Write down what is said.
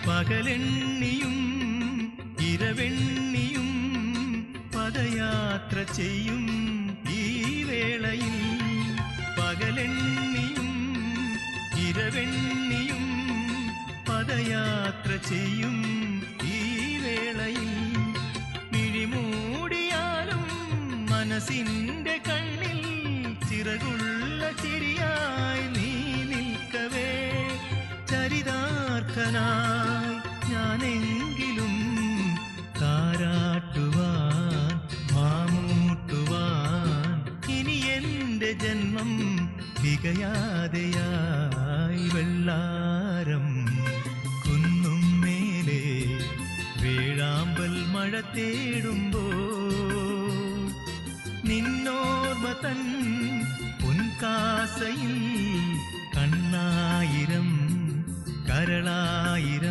പകലെണ്ണിയും ഇരവെണ്ണിയും പദയാത്ര ചെയ്യും ഈ വേളയിൽ. പകലെണ്ണിയും ഇരവെണ്ണിയും പദയാത്ര ചെയ്യും ഈ വേളയിൽ. മിഴിമൂടിയാലും മനസ്സിന്റെ കണ്ണിൽ ചിറകുള്ള ചിരിയായി നീ നിൽക്കവേ, ചരിതാർത്ഥനായി ഞാനെങ്കിലും താരാട്ടുവാൻ മാമൂട്ടുവാൻ ഇനി എന്റെ ജന്മം തികയാതെയായി. വെള്ളാരം കുന്നും മേലെ വേഴാമ്പൽ മഴ തേടുമ്പോൾ നിന്നോർമ്മ തൻ പൊൻകാസയിൽ കണ്ണായിരം കരളായിരം